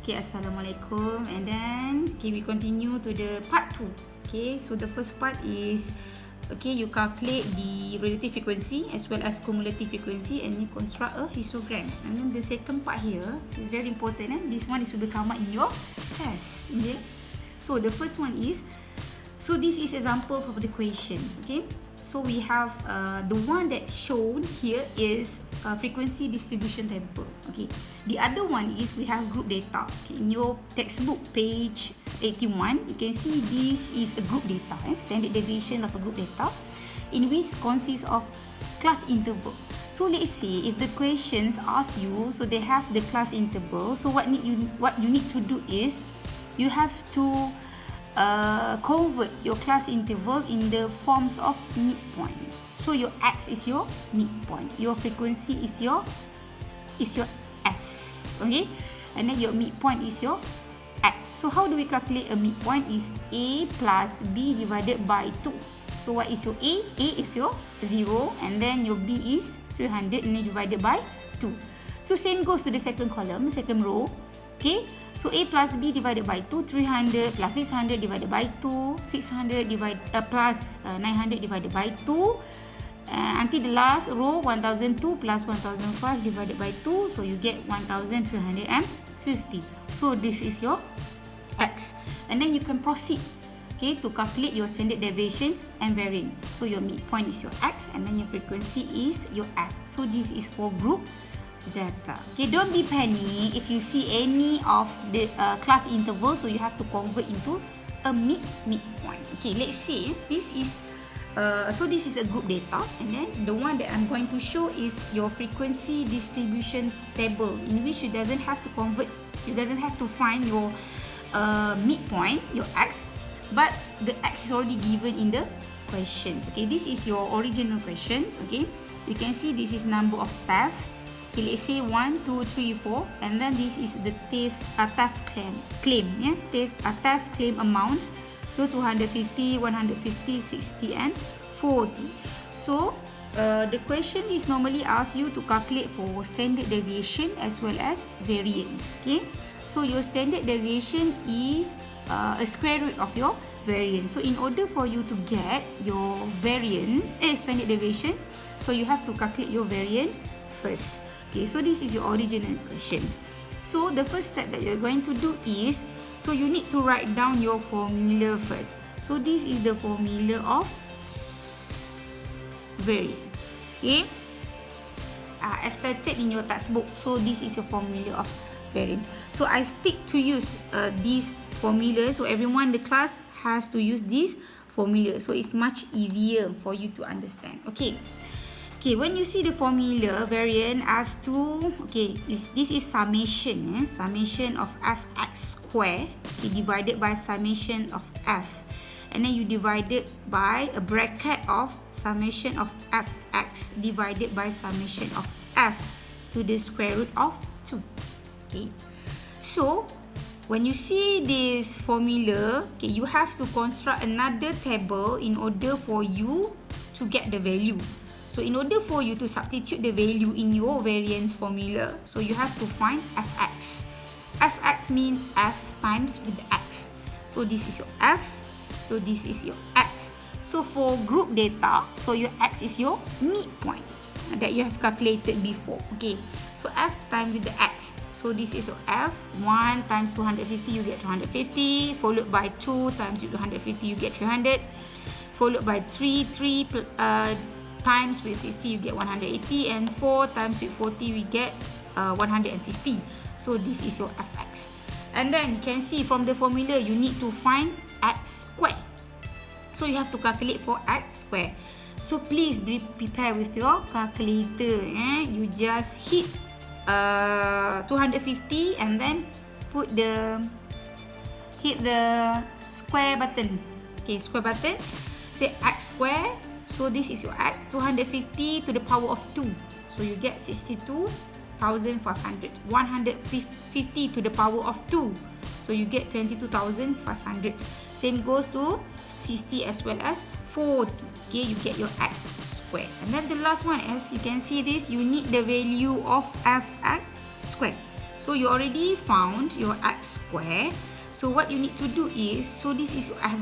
Okay, Assalamualaikum. And then, okay, we continue to the part 2. Okay, so the first part is, okay, you calculate the relative frequency as well as cumulative frequency and you construct a histogram. And then the second part here, this is very important. This one is to come out in your test. Okay, so the first one is, so this is example of the questions. Okay, so we have the one that shown here is frequency distribution table. Okay, the other one is we have group data. Okay, in your textbook page 81, you can see this is a group data, standard deviation of a group data, in which consists of class interval. So let's say if the questions ask you, so they have the class interval. So what you need to do is you have to convert your class interval in the forms of midpoints. So your x is your midpoint, your frequency is your f, okay, and then your midpoint is your x. So how do we calculate a midpoint? Is a plus b divided by 2. So what is your a? A is your 0, and then your b is 300, and then divided by 2. So same goes to the second column, second row. Okay, so a plus b divided by 2, 300 plus 600 divided by 2, 600 plus 900 divided by 2, until the last row, 1002 plus 1005 divided by 2, so you get 1350. So this is your x, and then you can proceed, okay, to calculate your standard deviations and variance. So your midpoint is your x, and then your frequency is your f. So this is for group data. Okay, don't be panic if you see any of the class interval, so you have to convert into a midpoint. Okay, let's say this is so this is a group data, and then the one that I'm going to show is your frequency distribution table, in which you doesn't have to convert, you doesn't have to find your midpoint, your x, but the x is already given in the questions. Okay, this is your original questions. Okay, you can see this is number of theft. Okay, let's say 1, 2, 3, 4, and then this is the theft claim, yeah, theft claim amount to 250, 150, 60, and 40. So the question is normally ask you to calculate for standard deviation as well as variance. Okay, so your standard deviation is a square root of your variance. So in order for you to get your variance, standard deviation, so you have to calculate your variance first. Okay, so this is your original questions. So the first step that you're going to do is, so you need to write down your formula first. So this is the formula of variance. Okay, as stated in your textbook. So this is your formula of variance. So I stick to use this formula. So everyone in the class has to use this formula. So it's much easier for you to understand. Okay. Okay, when you see the formula variance as to, okay, this is summation, summation of fx square, okay, divided by summation of f, and then you divide it by a bracket of summation of fx divided by summation of f to the square root of 2. Okay, so when you see this formula, okay, you have to construct another table in order for you to get the value. So in order for you to substitute the value in your variance formula, so you have to find fx. Fx means f times with the x. So this is your f, so this is your x. So for group data, so your x is your midpoint that you have calculated before. Okay, so f times with the x. So this is your f, 1 times 250, you get 250, followed by 2 times 250, you get 300, followed by 3 times with 60, you get 180, and 4 times with 40, we get 160. So this is your fx. And then you can see from the formula, you need to find x squared. So you have to calculate for x squared. So please be prepared with your calculator. You just hit 250 and then hit the square button. Okay, square button. Say x squared. So this is your x, 250 to the power of 2. So you get 62,500. 150 to the power of 2. So you get 22,500. Same goes to 60 as well as 40. Okay, you get your x squared. And then the last one, as you can see this, you need the value of fx squared. So you already found your x square. So what you need to do is, so this is your f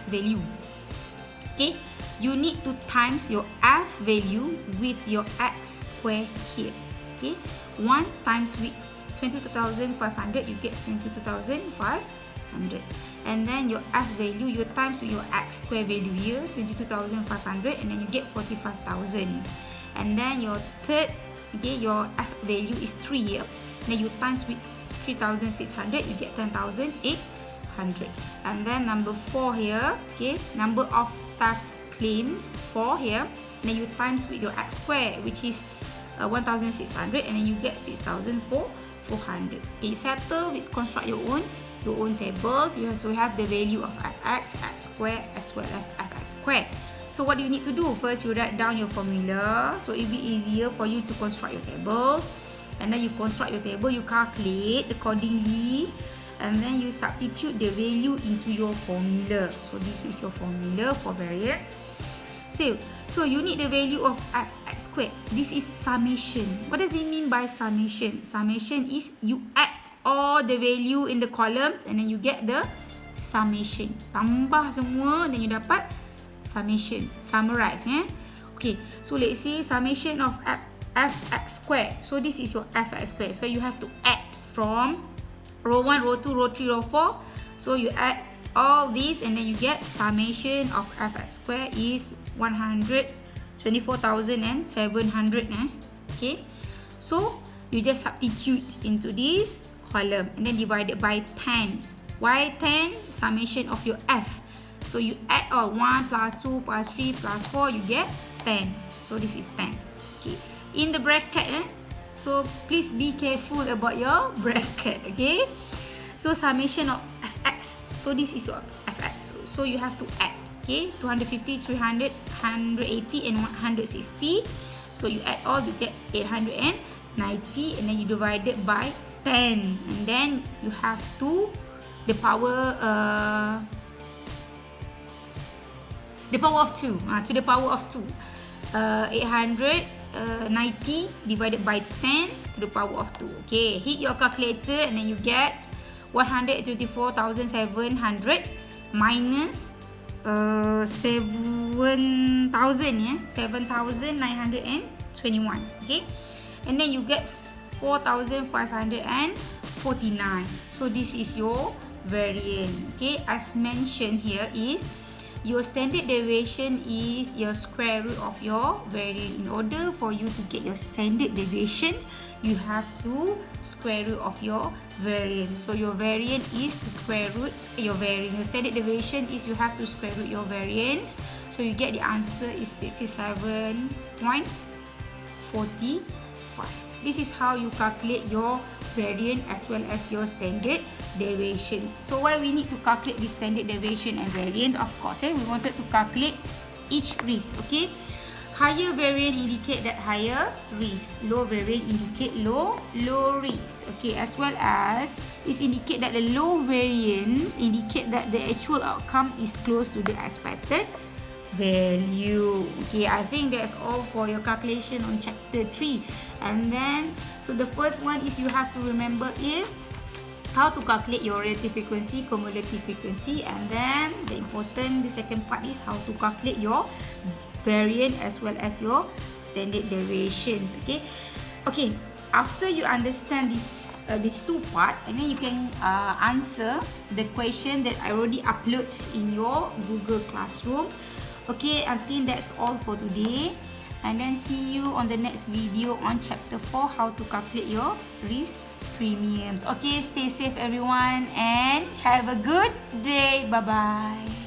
value. Okay, you need to times your f value with your x square here. Okay, 1 times with 22,500, you get 22,500. And then your f value, you times with your x square value here, 22,500, and then you get 45,000. And then your third, okay, your f value is 3 here. Then you times with 3,600, you get 10,800. And then number 4 here, okay, number of theft claims 4 here. Then you times with your x square, which is 1,600, and then you get 6,400. Okay, you settle with construct your own tables. You also have the value of fx, x square, as well as fx square. So what do you need to do? First, you write down your formula. So it will be easier for you to construct your tables. And then you construct your table, you calculate accordingly. And then you substitute the value into your formula. So this is your formula for variance. So you need the value of fx squared. This is summation. What does it mean by summation? Summation is you add all the value in the columns and then you get the summation. Tambah semua dan you dapat summation. Summarize. Okay, so let's say summation of fx squared. So this is your fx squared. So you have to add from row 1, row 2, row 3, row 4. So you add all these and then you get summation of fx squared is 124,700. Okay, so you just substitute into this column and then divide it by 10. Why 10? Summation of your f. So you add all 1 plus 2 plus 3 plus 4, you get 10. So this is 10. Okay, in the bracket, so please be careful about your bracket. Okay, so summation of fx. So this is your fx. So you have to add. Okay, 250, 300, 180 and 160. So you add all, you get 890 and then you divide it by 10. And then you have to the power of 2. To the power of 2. 890 divided by 10 to the power of 2. Okay, hit your calculator and then you get 124,700 minus 7,000, 7,921. Okay, and then you get 4,549. So this is your variance. Okay, as mentioned here is your standard deviation is your square root of your variance. In order for you to get your standard deviation, you have to square root of your variance. So your variance is the square root your variance. Your standard deviation is you have to square root your variance. So you get the answer is 37.45. This is how you calculate your variance as well as your standard deviation. So why we need to calculate the standard deviation and variance? Of course, we wanted to calculate each risk. Okay, higher variance indicate that higher risk, low variance indicate low risk. Okay, as well as it indicate that the low variance indicate that the actual outcome is close to the expected value. Okay, I think that's all for your calculation on chapter 3. And then, so the first one is you have to remember is how to calculate your relative frequency, cumulative frequency, and then the second part is how to calculate your variance as well as your standard deviations. Okay, after you understand these two parts, and then you can answer the question that I already upload in your Google Classroom. Okay, I think that's all for today. And then see you on the next video on chapter 4, how to calculate your risk premiums. Okay, stay safe everyone and have a good day. Bye-bye.